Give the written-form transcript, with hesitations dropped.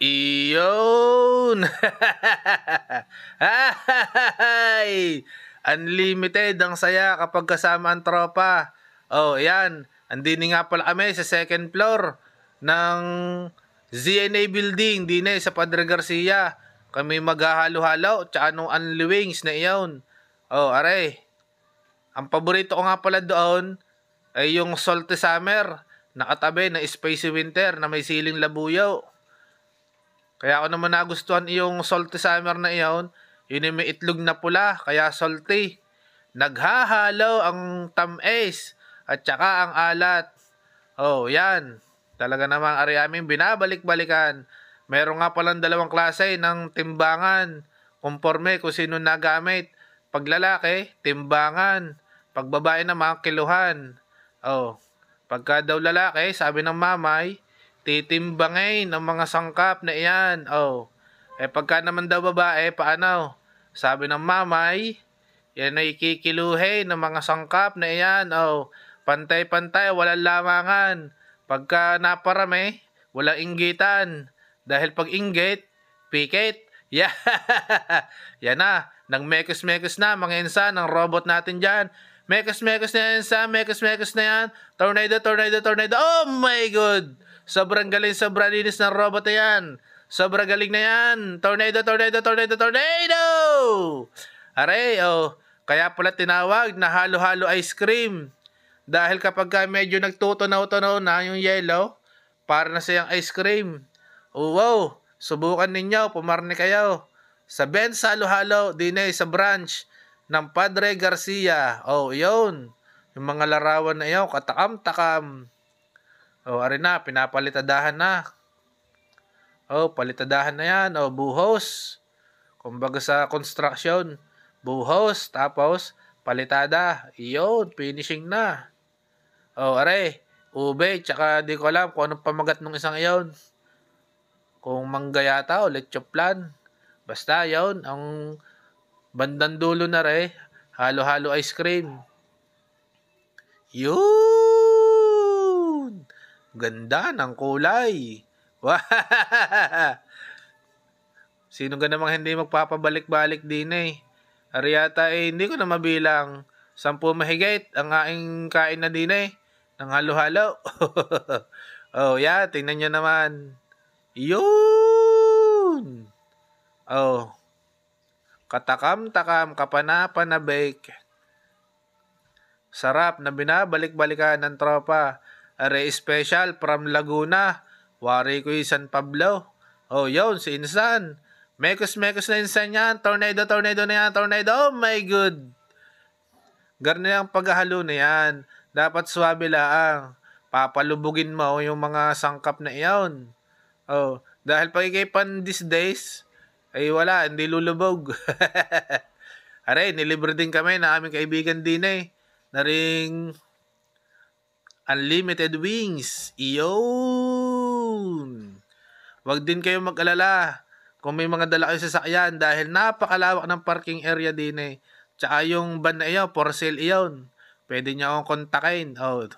Iyon! Hay! Unlimited ang saya kapag kasama ang tropa. Oh, ayan. Andini nga pala kami sa second floor ng ZNA Building, din sa Padre Garcia. Kami maghahalo-halo, tsaka nung Unli Wings na iyon. Oh, are. Ang paborito ko nga pala doon ay yung Salty Summer, nakatabi ng Spicy Winter na may siling labuyo. Kaya ako naman nagustuhan yung Salty Summer na iyon. Yun yung may itlog na pula, kaya salty. Naghahalo ang tamis at saka ang alat. Oh, yan. Talaga namang ari aming binabalik-balikan. Meron nga palang dalawang klase ng timbangan. Conforme kung sino nagamit. Pag lalaki, timbangan. Pag babae naman, kiluhan. Oh, pagka daw lalaki, sabi ng mamay, titimbangin ang mga sangkap na iyan. Oh. Pagka naman daw babae, paano? Sabi ng mamay, yan ay kikiluhin ng mga sangkap na iyan. Oh. Pantay-pantay, walang lamangan. Pagka naparami, walang inggitan. Dahil pag inggit, pikit. Yeah. Yan na. Nang mekos-mekos na, mga insan, ang robot natin dyan. Mekos-mekos na yan, mekos-mekos na yan. Tornado, tornado, tornado. Oh my God! Sobrang galing, sobrang linis ng robot na yan. Sobrang galing na yan. Tornado, tornado, tornado, tornado! Aray, oh. Kaya pala tinawag na halo-halo ice cream. Dahil kapag medyo nagtutunaw-tunaw na yung yellow, para na siyang ice cream. Oh, wow. Subukan ninyo, pumarni kayo. Sa Ben's Halo-Halo, din sa branch ng Padre Garcia. Oh, yun. Yung mga larawan na yun, katakam-takam. Oh, ari na, pinapalitadahan na. Oh, palitadahan na yan. Oh, buhos. Kumbaga sa construction, buhos, tapos palitada. Iyon, finishing na. Oh, are, ube, tsaka di ko alam kung anong pamagat ng isang iyon. Kung mangga yata o lechoplan. Basta yun, ang bandang dulo na re, halo-halo ice cream. Yun! Ganda ng kulay. Sino ka namang hindi magpapabalik-balik din eh. Ariyata hindi ko na mabilang. 10 mahigit ang aking kain na din eh. Ng halo-halo. Oh, yeah, tingnan nyo naman. Yun! Oh. Katakam-takam, kapana-panabik. Sarap na binabalik-balikan ng tropa. Are special from Laguna. Wari ko yung San Pablo. Oh, yun, si Insan. Mekos-mekos na Insan yan. Tornado, tornado na yan. Tornado, oh my God. Ganyan ang paghahalo na yan. Dapat swabe lang. Papalubugin mo yung mga sangkap na iyon. Oh, dahil pag ikipan these days, ay wala, hindi lulubog. Are, nilibre din kami na aming kaibigan din eh. Na ring unlimited wings. Iyon. Huwag din kayo mag-alala kung may mga dala kayo sasakyan dahil napakalawak ng parking area din eh. Tsaka yung van na iyon, for sale iyon. Pwede niyo akong kontakin. Oh,